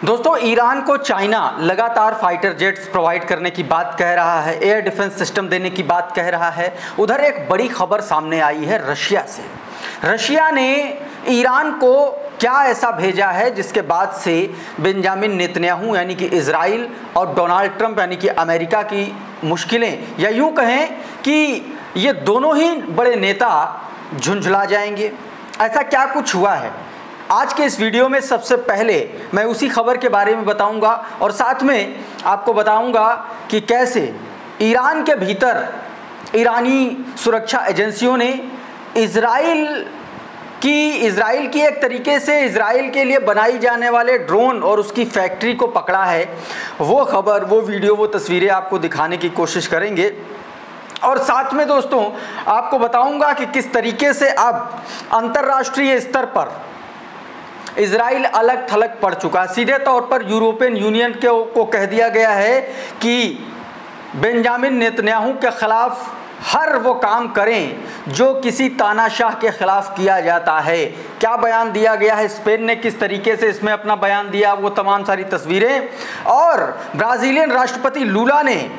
दोस्तों, ईरान को चाइना लगातार फाइटर जेट्स प्रोवाइड करने की बात कह रहा है, एयर डिफेंस सिस्टम देने की बात कह रहा है। उधर एक बड़ी खबर सामने आई है रशिया से। रशिया ने ईरान को क्या ऐसा भेजा है जिसके बाद से बेंजामिन नेतन्याहू यानी कि इजराइल और डोनाल्ड ट्रंप यानी कि अमेरिका की मुश्किलें, या यूं कहें कि ये दोनों ही बड़े नेता झुंझला जाएंगे। ऐसा क्या कुछ हुआ है आज के इस वीडियो में सबसे पहले मैं उसी खबर के बारे में बताऊंगा और साथ में आपको बताऊंगा कि कैसे ईरान के भीतर ईरानी सुरक्षा एजेंसियों ने इजराइल की एक तरीके से इजराइल के लिए बनाई जाने वाले ड्रोन और उसकी फैक्ट्री को पकड़ा है। वो खबर, वो वीडियो, वो तस्वीरें आपको दिखाने की कोशिश करेंगे और साथ में दोस्तों आपको बताऊंगा कि किस तरीके से अब अंतर्राष्ट्रीय स्तर पर इजराइल अलग थलग पड़ चुका। सीधे तौर पर यूरोपियन यूनियन को कह दिया गया है कि बेंजामिन नेतन्याहू के खिलाफ हर वो काम करें जो किसी तानाशाह के खिलाफ किया जाता है। क्या बयान दिया गया है, स्पेन ने किस तरीके से इसमें अपना बयान दिया, वो तमाम सारी तस्वीरें। और ब्राज़ीलियन राष्ट्रपति लूला ने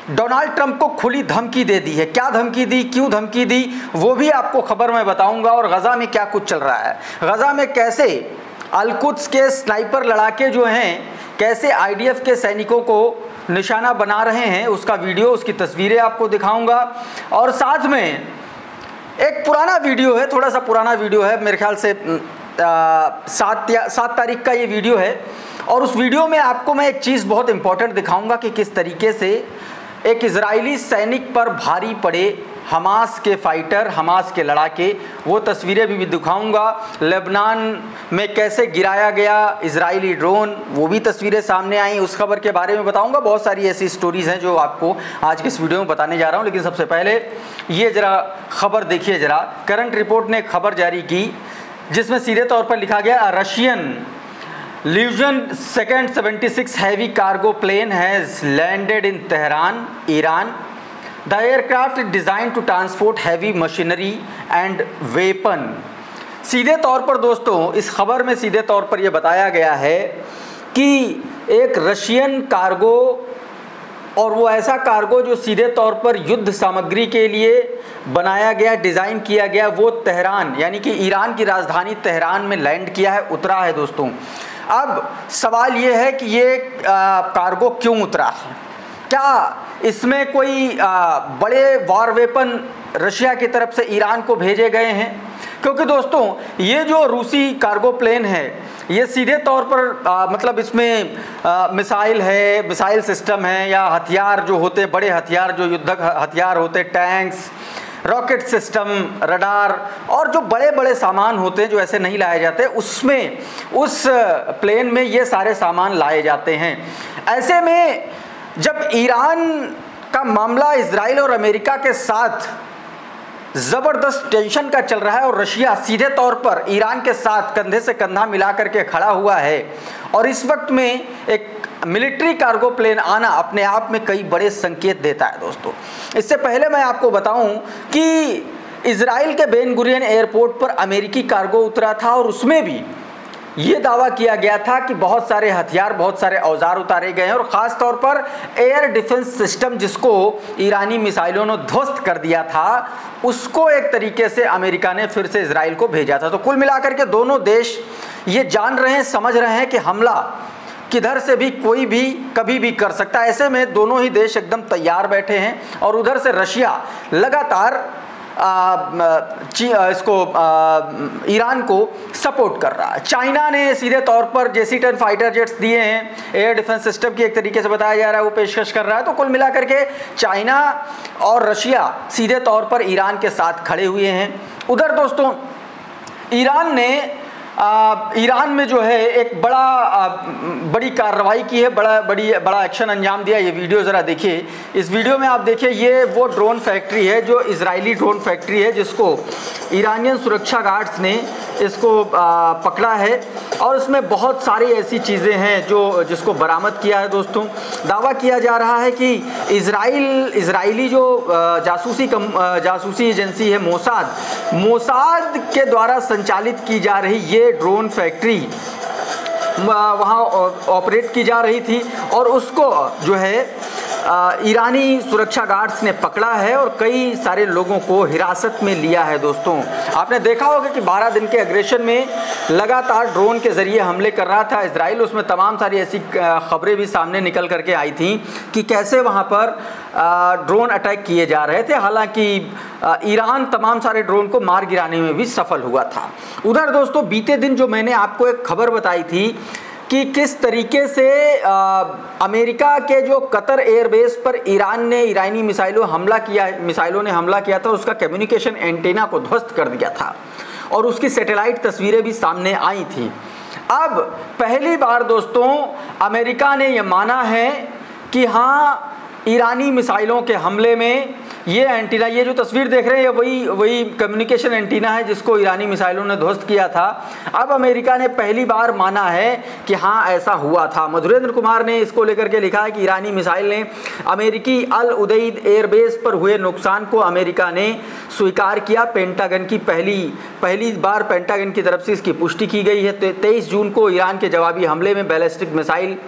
डोनाल्ड ट्रंप को खुली धमकी दे दी है। क्या धमकी दी, क्यों धमकी दी, वो भी आपको खबर में बताऊंगा। और गजा में क्या कुछ चल रहा है, गजा में कैसे अल-कुद्स के स्नाइपर लड़ाके जो हैं कैसे आईडीएफ के सैनिकों को निशाना बना रहे हैं, उसका वीडियो, उसकी तस्वीरें आपको दिखाऊंगा। और साथ में एक पुराना वीडियो है, थोड़ा सा पुराना वीडियो है, मेरे ख्याल से 7 तारीख का ये वीडियो है। और उस वीडियो में आपको मैं एक चीज़ बहुत इंपॉर्टेंट दिखाऊंगा कि किस तरीके से एक इजरायली सैनिक पर भारी पड़े हमास के फाइटर, हमास के लड़ाके, वो तस्वीरें भी दिखाऊंगा। लेबनान में कैसे गिराया गया इजरायली ड्रोन, वो भी तस्वीरें सामने आई, उस खबर के बारे में बताऊंगा। बहुत सारी ऐसी स्टोरीज़ हैं जो आपको आज के इस वीडियो में बताने जा रहा हूं। लेकिन सबसे पहले ये ज़रा खबर देखिए ज़रा। करंट रिपोर्ट ने एक खबर जारी की जिसमें सीधे तौर पर लिखा गया, Russian ल्यूजन 276 heavy cargo plane has landed in Tehran, Iran. The aircraft is designed to transport heavy machinery and weapon. सीधे तौर पर दोस्तों इस खबर में सीधे तौर पर यह बताया गया है कि एक रशियन कार्गो, और वो ऐसा कार्गो जो सीधे तौर पर युद्ध सामग्री के लिए बनाया गया, डिज़ाइन किया गया, वो तेहरान यानी कि ईरान की राजधानी तेहरान में लैंड किया है, उतरा है दोस्तों। अब सवाल ये है कि ये कार्गो क्यों उतरा है, क्या इसमें कोई बड़े वॉर वेपन रशिया की तरफ से ईरान को भेजे गए हैं? क्योंकि दोस्तों ये जो रूसी कार्गो प्लेन है ये सीधे तौर पर मतलब इसमें मिसाइल है, मिसाइल सिस्टम है, या हथियार जो होते, बड़े हथियार जो युद्धक हथियार होते, टैंक्स, रॉकेट सिस्टम, रडार और जो बड़े बड़े सामान होते हैं जो ऐसे नहीं लाए जाते, उसमें उस प्लेन में ये सारे सामान लाए जाते हैं। ऐसे में जब ईरान का मामला इजराइल और अमेरिका के साथ ज़बरदस्त टेंशन का चल रहा है और रशिया सीधे तौर पर ईरान के साथ कंधे से कंधा मिला करके खड़ा हुआ है, और इस वक्त में एक मिलिट्री कार्गो प्लेन आना अपने आप में कई बड़े संकेत देता है दोस्तों। इससे पहले मैं आपको बताऊं कि इजराइल के बेन गुरियन एयरपोर्ट पर अमेरिकी कार्गो उतरा था और उसमें भी ये दावा किया गया था कि बहुत सारे हथियार, बहुत सारे औजार उतारे गए हैं, और ख़ास तौर पर एयर डिफेंस सिस्टम जिसको ईरानी मिसाइलों ने ध्वस्त कर दिया था, उसको एक तरीके से अमेरिका ने फिर से इजराइल को भेजा था। तो कुल मिलाकर के दोनों देश ये जान रहे हैं, समझ रहे हैं कि हमला किधर से भी कोई भी कभी भी कर सकता है। ऐसे में दोनों ही देश एकदम तैयार बैठे हैं और उधर से रशिया लगातार ईरान को सपोर्ट कर रहा है। चाइना ने सीधे तौर पर JC-10 फाइटर जेट्स दिए हैं, एयर डिफेंस सिस्टम की एक तरीके से बताया जा रहा है, वो पेशकश कर रहा है। तो कुल मिलाकर के चाइना और रशिया सीधे तौर पर ईरान के साथ खड़े हुए हैं। उधर दोस्तों ईरान ने ईरान में जो है एक बड़ी कार्रवाई की है, बड़ा एक्शन अंजाम दिया। ये वीडियो ज़रा देखिए। इस वीडियो में आप देखिए, ये वो ड्रोन फैक्ट्री है जो इजरायली ड्रोन फैक्ट्री है जिसको ईरानियन सुरक्षा गार्ड्स ने इसको पकड़ा है, और इसमें बहुत सारी ऐसी चीज़ें हैं जिसको बरामद किया है दोस्तों। दावा किया जा रहा है कि इजरायली जो जासूसी एजेंसी है मोसाद के द्वारा संचालित की जा रही ये ड्रोन फैक्ट्री वहाँ ऑपरेट की जा रही थी और उसको जो है ईरानी सुरक्षा गार्ड्स ने पकड़ा है और कई सारे लोगों को हिरासत में लिया है। दोस्तों आपने देखा होगा कि 12 दिन के एग्रेशन में लगातार ड्रोन के ज़रिए हमले कर रहा था इजराइल। उसमें तमाम सारी ऐसी खबरें भी सामने निकल करके आई थी कि कैसे वहाँ पर ड्रोन अटैक किए जा रहे थे। हालांकि ईरान तमाम सारे ड्रोन को मार गिराने में भी सफल हुआ था। उधर दोस्तों बीते दिन जो मैंने आपको एक खबर बताई थी कि किस तरीके से अमेरिका के जो कतर एयरबेस पर ईरान ने ईरानी मिसाइलों ने हमला किया था, उसका कम्युनिकेशन एंटीना को ध्वस्त कर दिया था और उसकी सैटेलाइट तस्वीरें भी सामने आई थी। अब पहली बार दोस्तों अमेरिका ने यह माना है कि हाँ, ईरानी मिसाइलों के हमले में ये एंटीना, ये जो तस्वीर देख रहे हैं वही कम्युनिकेशन एंटीना है जिसको ईरानी मिसाइलों ने ध्वस्त किया था। अब अमेरिका ने पहली बार माना है कि हाँ ऐसा हुआ था। मधुरेंद्र कुमार ने इसको लेकर के लिखा है कि ईरानी मिसाइल ने अमेरिकी अल उदैद एयरबेस पर हुए नुकसान को अमेरिका ने स्वीकार किया। पेंटागन की पहली बार पेंटागन की तरफ से इसकी पुष्टि की गई है। 23 जून को ईरान के जवाबी हमले में बैलिस्टिक मिसाइल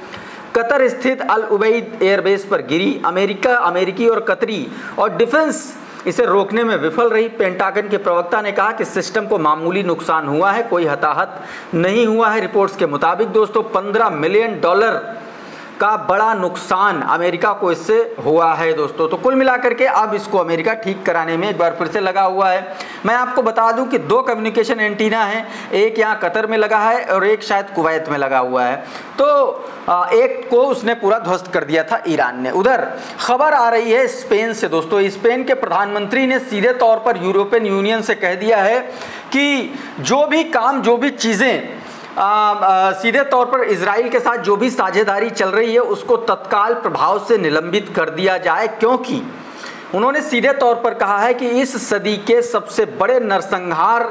कतर स्थित अल उदैद एयरबेस पर गिरी। अमेरिकी और कतरी और डिफेंस इसे रोकने में विफल रही। पेंटागन के प्रवक्ता ने कहा कि सिस्टम को मामूली नुकसान हुआ है, कोई हताहत नहीं हुआ है। रिपोर्ट्स के मुताबिक दोस्तों $15 मिलियन का बड़ा नुकसान अमेरिका को इससे हुआ है दोस्तों। तो कुल मिलाकर के अब इसको अमेरिका ठीक कराने में एक बार फिर से लगा हुआ है। मैं आपको बता दूं कि 2 कम्युनिकेशन एंटीना हैं, एक यहाँ कतर में लगा है और एक शायद कुवैत में लगा हुआ है। तो एक को उसने पूरा ध्वस्त कर दिया था ईरान ने। उधर खबर आ रही है स्पेन से दोस्तों। स्पेन के प्रधानमंत्री ने सीधे तौर पर यूरोपियन यूनियन से कह दिया है कि जो भी चीज़ें सीधे तौर पर इजराइल के साथ जो भी साझेदारी चल रही है उसको तत्काल प्रभाव से निलंबित कर दिया जाए, क्योंकि उन्होंने सीधे तौर पर कहा है कि इस सदी के सबसे बड़े नरसंहार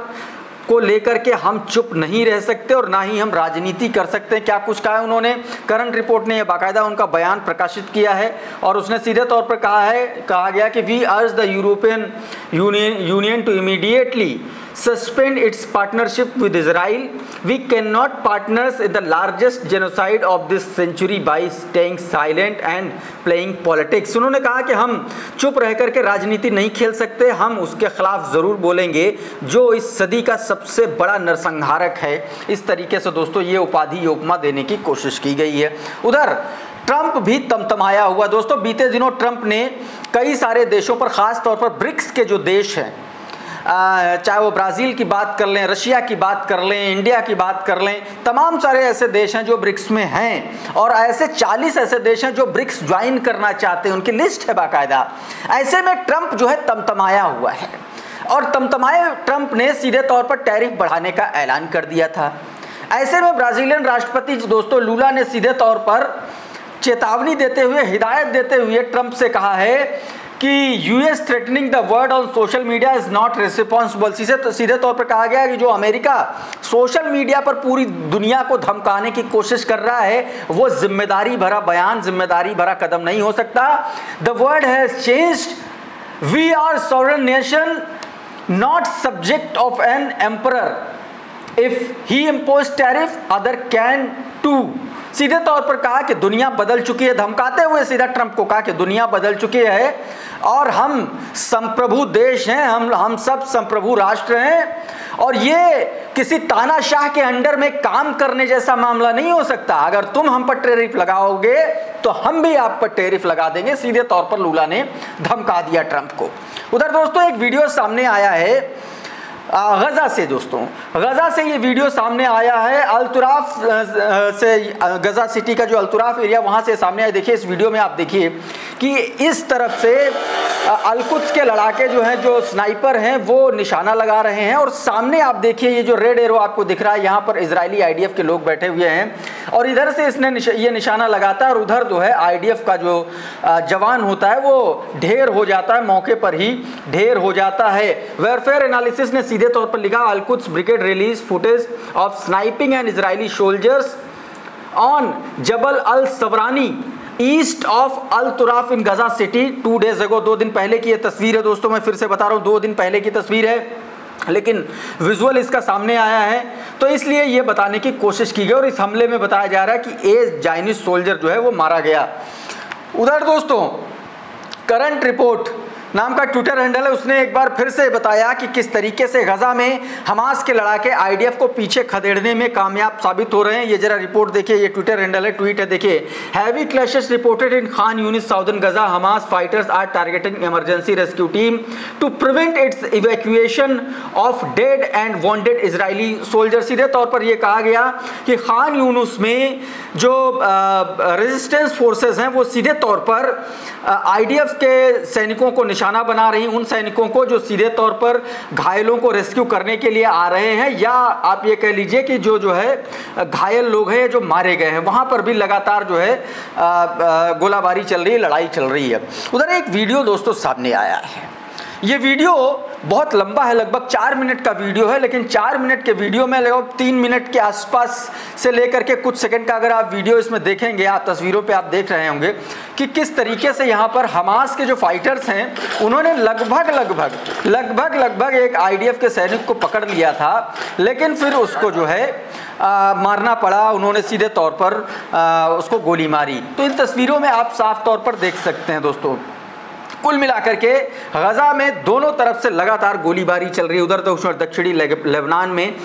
को लेकर के हम चुप नहीं रह सकते और ना ही हम राजनीति कर सकते हैं। क्या कुछ कहा है उन्होंने, करंट रिपोर्ट ने यह बाकायदा उनका बयान प्रकाशित किया है और उसने सीधे तौर पर कहा गया कि we urge the European Union to immediately suspend its partnership with Israel. We cannot partners in the largest genocide of this century by staying silent and playing politics. उन्होंने कहा कि हम चुप रह करके राजनीति नहीं खेल सकते, हम उसके खिलाफ ज़रूर बोलेंगे जो इस सदी का सबसे बड़ा नरसंहारक है। इस तरीके से दोस्तों ये उपाधि उपमा देने की कोशिश की गई है। उधर ट्रंप भी तमतमाया हुआ दोस्तों। बीते दिनों ट्रंप ने कई सारे देशों पर, ख़ास तौर पर ब्रिक्स के जो देश हैं, चाहे वो ब्राज़ील की बात कर लें, रशिया की बात कर लें, इंडिया की बात कर लें, तमाम सारे ऐसे देश हैं जो ब्रिक्स में हैं और ऐसे 40 ऐसे देश हैं जो ब्रिक्स ज्वाइन करना चाहते हैं, उनकी लिस्ट है बाकायदा। ऐसे में ट्रंप जो है तमतमाया हुआ है और तमतमाए ट्रंप ने सीधे तौर पर टैरिफ बढ़ाने का ऐलान कर दिया था। ऐसे में ब्राज़ीलियन राष्ट्रपति दोस्तों लूला ने सीधे तौर पर चेतावनी देते हुए, हिदायत देते हुए ट्रंप से कहा है कि US threatening the world on social media is not responsible. सीधे तौर पर कहा गया है कि जो अमेरिका सोशल मीडिया पर पूरी दुनिया को धमकाने की कोशिश कर रहा है वो जिम्मेदारी भरा बयान, जिम्मेदारी भरा कदम नहीं हो सकता। The world has changed, we are sovereign nation not subject of an emperor, if he impose tariff other can too. सीधे तौर पर कहा कि दुनिया बदल चुकी है, धमकाते हुए सीधा ट्रंप को कहा कि दुनिया बदल चुकी है और हम संप्रभु देश हैं, हम सब संप्रभु राष्ट्र हैं और ये किसी तानाशाह के अंडर में काम करने जैसा मामला नहीं हो सकता। अगर तुम हम पर टैरिफ लगाओगे तो हम भी आप पर टैरिफ लगा देंगे। सीधे तौर पर लूला ने धमका दिया ट्रंप को। उधर दोस्तों एक वीडियो सामने आया है गज़ा से दोस्तों, गज़ा से ये वीडियो सामने आया है। अल-तुराफ से, गज़ा सिटी का जो अल-तुराफ एरिया वहाँ से सामने आया। देखिए इस वीडियो में आप देखिए कि इस तरफ से अल-कुद्स के लड़ाके जो हैं, जो स्नाइपर हैं, वो निशाना लगा रहे हैं और सामने आप देखिए ये जो रेड एरो आपको दिख रहा है, यहाँ पर इजरायली आईडीएफ के लोग बैठे हुए हैं और इधर से इसने ये निशाना लगाता है और उधर जो है आईडीएफ का जो जवान होता है वो ढेर हो जाता है, मौके पर ही ढेर हो जाता है। वेलफेयर एनालिसिस ने सीधे तौर पर लिखा, Al-Quds brigade release footage of sniping and Israeli soldiers on Jabal al Sawarani east of Al-Turaf in Gaza city 2 days ago। 2 दिन पहले की ये तस्वीर है दोस्तों, मैं फिर से बता रहा हूँ 2 दिन पहले की तस्वीर है। लेकिन विजुअल इसका सामने आया है, तो इसलिए ये बताने की कोशिश की गई और इस हमले में बताया जा रहा है कि एक ज़ायनिस्ट सोल्जर जो है वो मारा गया। उधर दोस्तों करंट रिपोर्ट नाम का ट्विटर हैंडल है, उसने एक बार फिर से बताया कि किस तरीके से गजा में हमास के लड़ाके आईडीएफ को पीछे खदेड़ने में कामयाब साबित हो रहे हैं। ये जरा रिपोर्ट देखिए, ये ट्विटर हैंडल है, ट्वीट है, देखिए। Heavy clashes reported in Khan Younis southern Gaza, Hamas fighters are targeting emergency rescue team to prevent its evacuation of dead and wounded Israeli soldier. सीधे तौर पर यह कहा गया कि खान यूनिस में जो रेजिस्टेंस फोर्सेज हैं वो सीधे तौर पर आईडीएफ के सैनिकों को निशाना बना रही, उन सैनिकों को जो सीधे तौर पर घायलों को रेस्क्यू करने के लिए आ रहे हैं, या आप ये कह लीजिए कि जो है घायल लोग हैं जो मारे गए हैं, वहां पर भी लगातार जो है गोलाबारी चल रही है, लड़ाई चल रही है। उधर एक वीडियो दोस्तों सामने आया है, ये वीडियो बहुत लंबा है, लगभग 4 मिनट का वीडियो है, लेकिन 4 मिनट के वीडियो में लगभग 3 मिनट के आसपास से लेकर के कुछ सेकंड का अगर आप वीडियो इसमें देखेंगे, आप तस्वीरों पे आप देख रहे होंगे कि किस तरीके से यहाँ पर हमास के जो फाइटर्स हैं उन्होंने लगभग एक आईडीएफ के सैनिक को पकड़ लिया था, लेकिन फिर उसको जो है मारना पड़ा, उन्होंने सीधे तौर पर उसको गोली मारी। तो इन तस्वीरों में आप साफ तौर पर देख सकते हैं दोस्तों, कुल मिलाकर के गजा में दोनों तरफ से लगातार गोलीबारी चल रही है। उधर दक्षिणी लेबनान में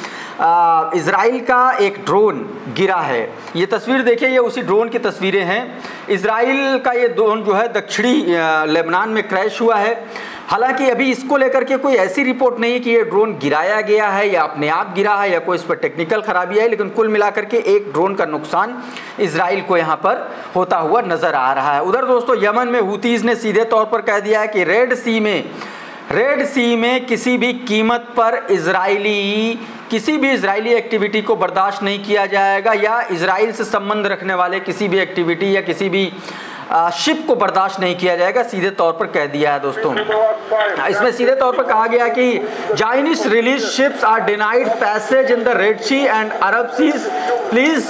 इजराइल का एक ड्रोन गिरा है, ये तस्वीर देखिए, ये उसी ड्रोन की तस्वीरें हैं। इजराइल का ये ड्रोन जो है दक्षिणी लेबनान में क्रैश हुआ है। हालांकि अभी इसको लेकर के कोई ऐसी रिपोर्ट नहीं है कि ये ड्रोन गिराया गया है या अपने आप गिरा है या कोई इस पर टेक्निकल खराबी है, लेकिन कुल मिलाकर के एक ड्रोन का नुकसान इजराइल को यहाँ पर होता हुआ नजर आ रहा है। उधर दोस्तों यमन में हुतीज ने सीधे तौर पर कह दिया है कि रेड सी में किसी भी कीमत पर किसी भी इजरायली एक्टिविटी को बर्दाश्त नहीं किया जाएगा, या इजराइल से संबंध रखने वाले किसी भी एक्टिविटी या किसी भी शिप को बर्दाश्त नहीं किया जाएगा, सीधे तौर पर कह दिया है दोस्तों। इसमें सीधे तौर पर कहा गया कि Zionist release ships are denied passage in the Red Sea and Arab seas, please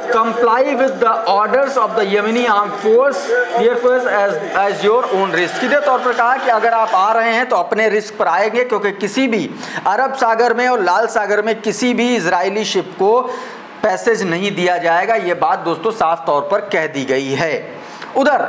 comply with the orders of the Yemeni arm force as your own risk. सीधे तौर पर कहा कि अगर आप आ रहे हैं तो अपने रिस्क पर आएंगे, क्योंकि किसी भी अरब सागर में और लाल सागर में किसी भी इजरायली शिप को पैसेज नहीं दिया जाएगा। ये बात दोस्तों साफ तौर पर कह दी गई है। उधर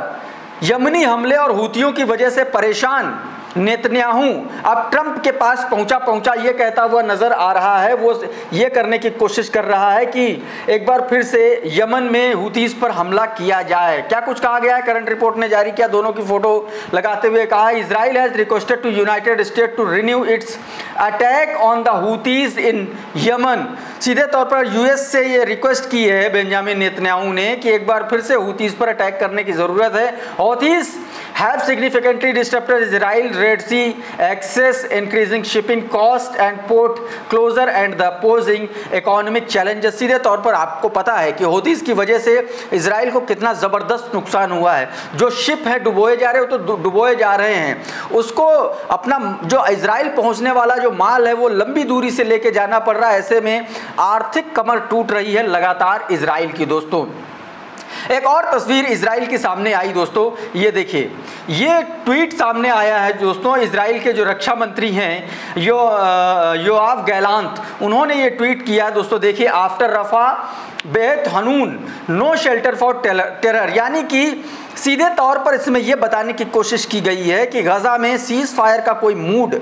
यमनी हमले और हूतियों की वजह से परेशान नेतन्याहू अब ट्रंप के पास पहुंचा ये कहता हुआ नजर आ रहा है, वो ये करने की कोशिश कर रहा है कि एक बार फिर से यमन में हुतीस पर हमला किया जाए। क्या कुछ कहा गया है, करंट रिपोर्ट ने जारी किया, दोनों की फोटो लगाते हुए कहा, Israel has requested to United State to renew its attack on the Houthis in Yemen. सीधे तौर पर यूएस से ये रिक्वेस्ट की है बेंजामिन नेतन्याहू ने कि एक बार फिर से हुतीज पर अटैक करने की जरूरत है। हुतीज have significantly disrupted Israel Red Sea access, increasing shipping cost and port closure and the posing economic challenges। सीधे तौर पर आपको पता है कि हूतीज की वजह से इजराइल को कितना ज़बरदस्त नुकसान हुआ है। जो शिप है डुबोए जा रहे हो तो डुबोए जा रहे हैं, उसको अपना जो इजराइल पहुंचने वाला जो माल है वो लंबी दूरी से लेके जाना पड़ रहा है। ऐसे में आर्थिक कमर टूट रही है लगातार इजराइल की। दोस्तों एक और तस्वीर इजराइल के सामने आई दोस्तों, ये देखिए, ये ट्वीट सामने आया है दोस्तों। इजराइल के जो रक्षा मंत्री हैं योआव गैलांत, उन्होंने ये ट्वीट किया दोस्तों, देखिए, आफ्टर रफा बेत हनून नो शेल्टर फॉर टेरर, यानी कि सीधे तौर पर इसमें यह बताने की कोशिश की गई है कि गजा में सीज फायर का कोई मूड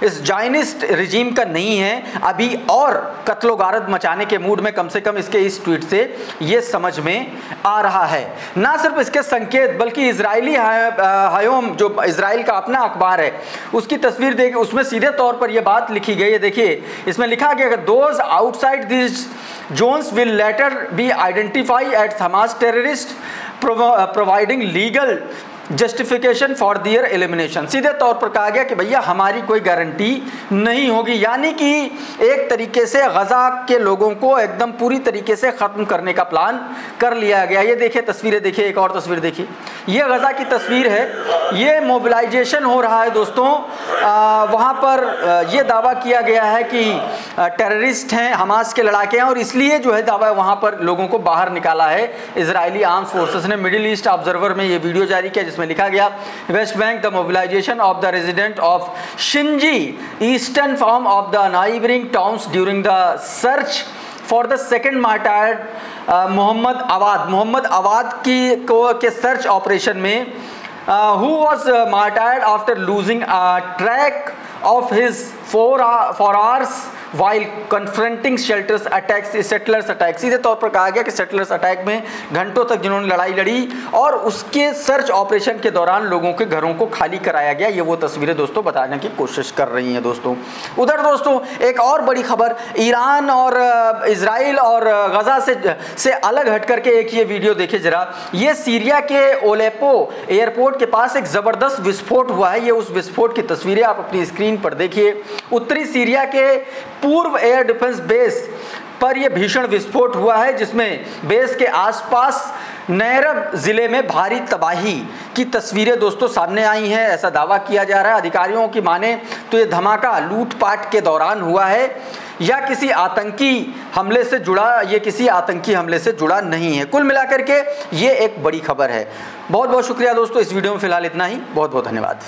इस जायनिस्ट रिजीम का नहीं है अभी, और कत्लो गारत मचाने के मूड में कम से कम इसके इस ट्वीट से ये समझ में आ रहा है। ना सिर्फ इसके संकेत, बल्कि इजरायली हयोम जो इजराइल का अपना अखबार है उसकी तस्वीर देखिए, उसमें सीधे तौर पर यह बात लिखी गई है। देखिए इसमें लिखा गया कि those outside this zones will later be identify at Hamas terrorist providing legal justification for their elimination. सीधे तौर पर कहा गया कि भैया हमारी कोई गारंटी नहीं होगी, यानी कि एक तरीके से गजा के लोगों को एकदम पूरी तरीके से ख़त्म करने का प्लान कर लिया गया। ये देखिए तस्वीरें, देखिए एक और तस्वीर देखिए, ये गजा की तस्वीर है, ये मोबिलाइजेशन हो रहा है दोस्तों। वहाँ पर यह दावा किया गया है कि टेररिस्ट हैं, हमास के लड़ाके हैं, और इसलिए जो है दावा वहाँ पर लोगों को बाहर निकाला है इजरायली आर्म्स फोर्सेस ने। मिडिल ईस्ट ऑब्जर्वर में ये वीडियो जारी किया जिसमें लिखा गया West Bank the mobilization of the resident of Shinji eastern form of the neighbouring towns during the search for the second martyred Mohammad Awad के search operation में who was martyred after losing track of his forearms while confronting settlers attack. सीधे तौर पर कहा गया कि settlers attack में घंटों तक जिन्होंने लड़ाई लड़ी और उसके सर्च ऑपरेशन के दौरान लोगों के घरों को खाली कराया गया। ये वो तस्वीरें दोस्तों बताने की कोशिश कर रही हैं दोस्तों। उधर दोस्तों एक और बड़ी खबर, ईरान और इजराइल और गजा से अलग हट करके एक ये वीडियो देखे जरा। ये सीरिया के ओलेपो एयरपोर्ट के पास एक ज़बरदस्त विस्फोट हुआ है। ये उस विस्फोट की तस्वीरें आप अपनी स्क्रीन पर देखिए। उत्तरी सीरिया के पूर्व एयर डिफेंस बेस पर यह भीषण विस्फोट हुआ है, जिसमें बेस के आसपास नैरब जिले में भारी तबाही की तस्वीरें दोस्तों सामने आई हैं, ऐसा दावा किया जा रहा है। अधिकारियों की माने तो ये धमाका लूटपाट के दौरान हुआ है या किसी आतंकी हमले से जुड़ा नहीं है। कुल मिलाकर के ये एक बड़ी खबर है। बहुत बहुत शुक्रिया दोस्तों। इस वीडियो में फिलहाल इतना ही। बहुत बहुत धन्यवाद।